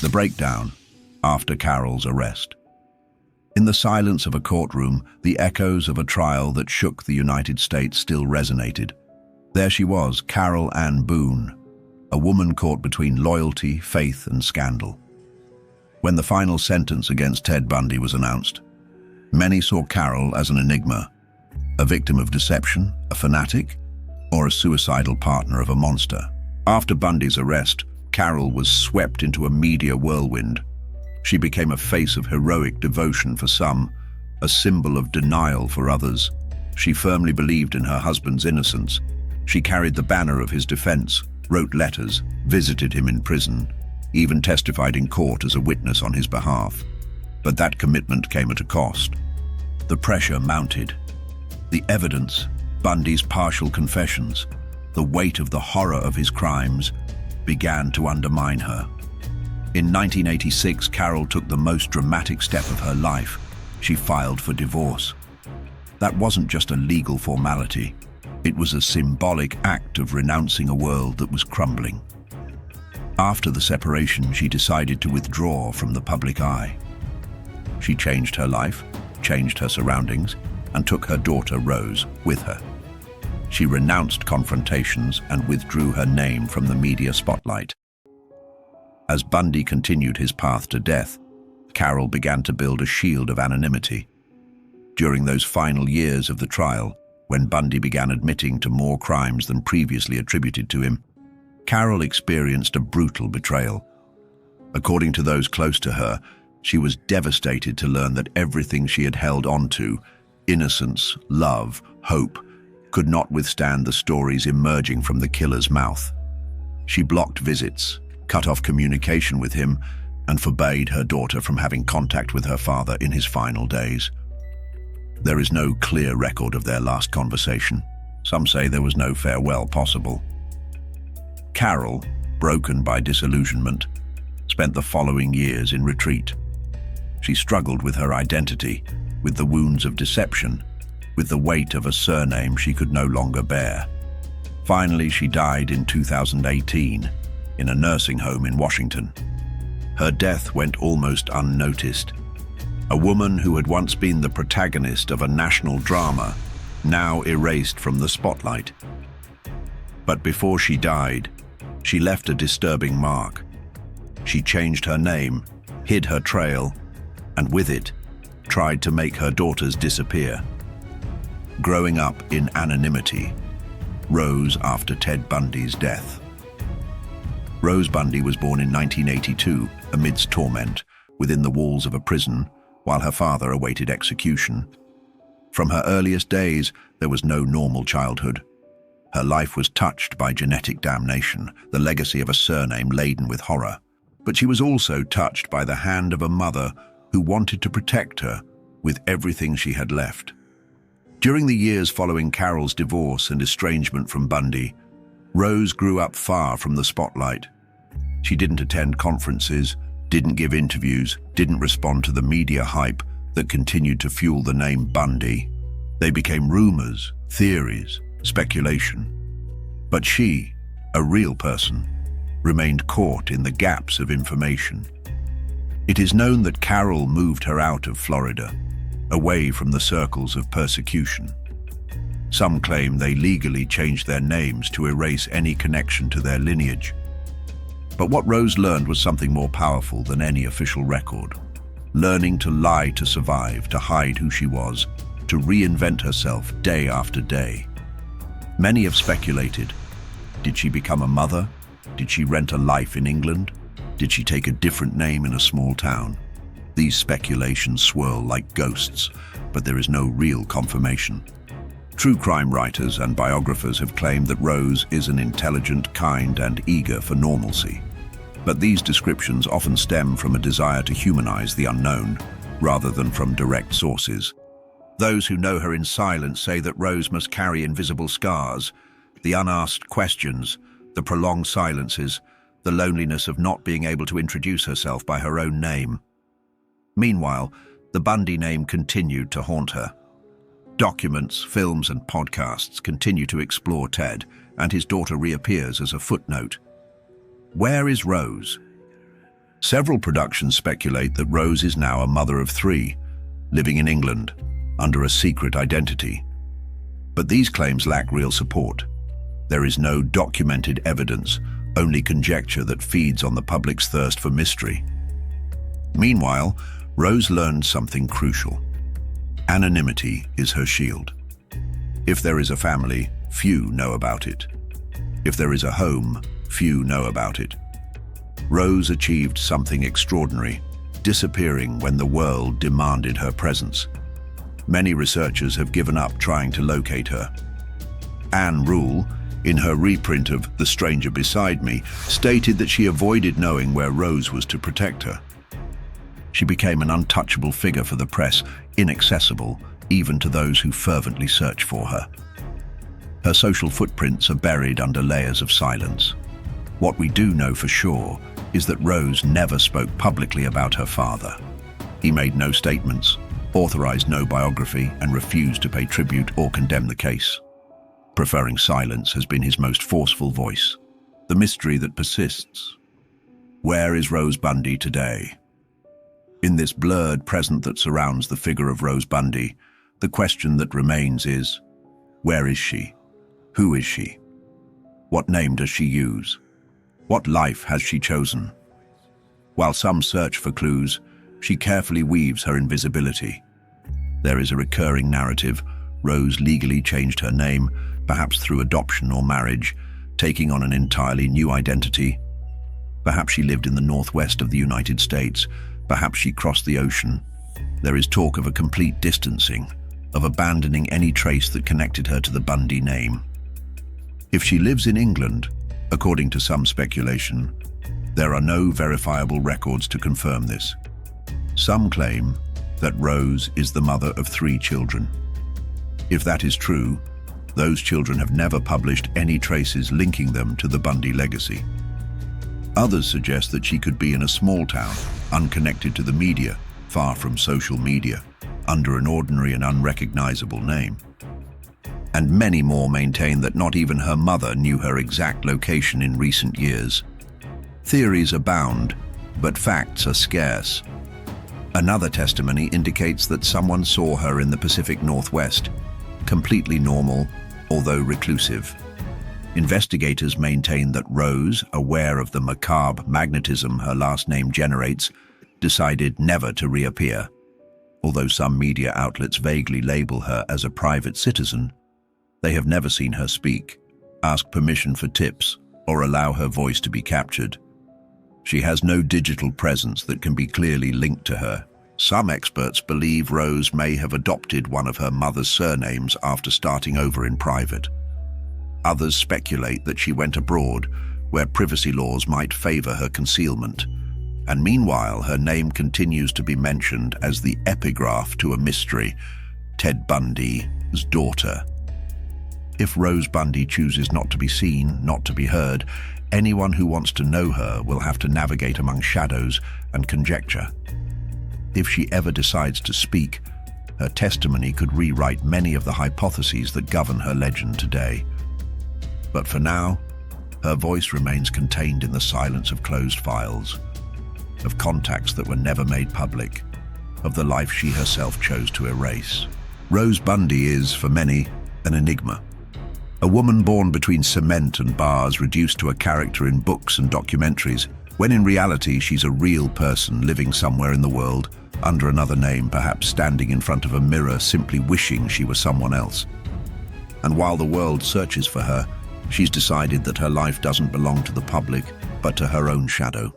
The breakdown after Carole's arrest. In the silence of a courtroom, the echoes of a trial that shook the United States still resonated. There she was, Carole Ann Boone, a woman caught between loyalty, faith, and scandal. When the final sentence against Ted Bundy was announced, many saw Carole as an enigma, a victim of deception, a fanatic, or a suicidal partner of a monster. After Bundy's arrest, Carole was swept into a media whirlwind. She became a face of heroic devotion for some, a symbol of denial for others. She firmly believed in her husband's innocence. She carried the banner of his defense, wrote letters, visited him in prison, even testified in court as a witness on his behalf. But that commitment came at a cost. The pressure mounted. The evidence, Bundy's partial confessions, the weight of the horror of his crimes, began to undermine her. In 1986, Carole took the most dramatic step of her life. She filed for divorce. That wasn't just a legal formality. It was a symbolic act of renouncing a world that was crumbling. After the separation, she decided to withdraw from the public eye. She changed her life, changed her surroundings, and took her daughter Rose with her. She renounced confrontations and withdrew her name from the media spotlight. As Bundy continued his path to death, Carole began to build a shield of anonymity. During those final years of the trial, when Bundy began admitting to more crimes than previously attributed to him, Carole experienced a brutal betrayal. According to those close to her, she was devastated to learn that everything she had held onto, innocence, love, hope, could not withstand the stories emerging from the killer's mouth. She blocked visits, cut off communication with him, and forbade her daughter from having contact with her father in his final days. There is no clear record of their last conversation. Some say there was no farewell possible. Carole, broken by disillusionment, spent the following years in retreat. She struggled with her identity, with the wounds of deception, with the weight of a surname she could no longer bear. Finally, she died in 2018 in a nursing home in Washington. Her death went almost unnoticed. A woman who had once been the protagonist of a national drama, now erased from the spotlight. But before she died, she left a disturbing mark. She changed her name, hid her trail, and with it, tried to make her daughters disappear. Growing up in anonymity, Rose after Ted Bundy's death. Rose Bundy was born in 1982 amidst torment within the walls of a prison while her father awaited execution. From her earliest days, there was no normal childhood. Her life was touched by genetic damnation, the legacy of a surname laden with horror. But she was also touched by the hand of a mother who wanted to protect her with everything she had left. During the years following Carole's divorce and estrangement from Bundy, Rose grew up far from the spotlight. She didn't attend conferences, didn't give interviews, didn't respond to the media hype that continued to fuel the name Bundy. They became rumors, theories, speculation. But she, a real person, remained caught in the gaps of information. It is known that Carole moved her out of Florida, away from the circles of persecution. Some claim they legally changed their names to erase any connection to their lineage. But what Rose learned was something more powerful than any official record. Learning to lie to survive, to hide who she was, to reinvent herself day after day. Many have speculated, did she become a mother? Did she rent a life in England? Did she take a different name in a small town? These speculations swirl like ghosts, but there is no real confirmation. True crime writers and biographers have claimed that Rose is an intelligent, kind, and eager for normalcy. But these descriptions often stem from a desire to humanize the unknown, rather than from direct sources. Those who know her in silence say that Rose must carry invisible scars, the unasked questions, the prolonged silences, the loneliness of not being able to introduce herself by her own name. Meanwhile, the Bundy name continued to haunt her. Documents, films, and podcasts continue to explore Ted, and his daughter reappears as a footnote. Where is Rose? Several productions speculate that Rose is now a mother of three, living in England, under a secret identity. But these claims lack real support. There is no documented evidence, only conjecture that feeds on the public's thirst for mystery. Meanwhile, Rose learned something crucial. Anonymity is her shield. If there is a family, few know about it. If there is a home, few know about it. Rose achieved something extraordinary, disappearing when the world demanded her presence. Many researchers have given up trying to locate her. Anne Rule, in her reprint of The Stranger Beside Me, stated that she avoided knowing where Rose was to protect her. She became an untouchable figure for the press, inaccessible even to those who fervently search for her. Her social footprints are buried under layers of silence. What we do know for sure is that Rose never spoke publicly about her father. He made no statements, authorized no biography, and refused to pay tribute or condemn the case. Preferring silence has been his most forceful voice, the mystery that persists. Where is Rose Bundy today? In this blurred present that surrounds the figure of Rose Bundy, the question that remains is, where is she? Who is she? What name does she use? What life has she chosen? While some search for clues, she carefully weaves her invisibility. There is a recurring narrative. Rose legally changed her name, perhaps through adoption or marriage, taking on an entirely new identity. Perhaps she lived in the northwest of the United States. Perhaps she crossed the ocean. There is talk of a complete distancing, of abandoning any trace that connected her to the Bundy name. If she lives in England, according to some speculation, there are no verifiable records to confirm this. Some claim that Rose is the mother of 3 children. If that is true, those children have never published any traces linking them to the Bundy legacy. Others suggest that she could be in a small town, unconnected to the media, far from social media, under an ordinary and unrecognizable name. And many more maintain that not even her mother knew her exact location in recent years. Theories abound, but facts are scarce. Another testimony indicates that someone saw her in the Pacific Northwest, completely normal, although reclusive. Investigators maintain that Rose, aware of the macabre magnetism her last name generates, decided never to reappear. Although some media outlets vaguely label her as a private citizen, they have never seen her speak, ask permission for tips, or allow her voice to be captured. She has no digital presence that can be clearly linked to her. Some experts believe Rose may have adopted one of her mother's surnames after starting over in private. Others speculate that she went abroad, where privacy laws might favor her concealment. And meanwhile, her name continues to be mentioned as the epigraph to a mystery, Ted Bundy's daughter. If Rose Bundy chooses not to be seen, not to be heard, anyone who wants to know her will have to navigate among shadows and conjecture. If she ever decides to speak, her testimony could rewrite many of the hypotheses that govern her legend today. But for now, her voice remains contained in the silence of closed files, of contacts that were never made public, of the life she herself chose to erase. Rose Bundy is, for many, an enigma. A woman born between cement and bars, reduced to a character in books and documentaries, when in reality she's a real person living somewhere in the world, under another name, perhaps standing in front of a mirror simply wishing she were someone else. And while the world searches for her, she's decided that her life doesn't belong to the public, but to her own shadow.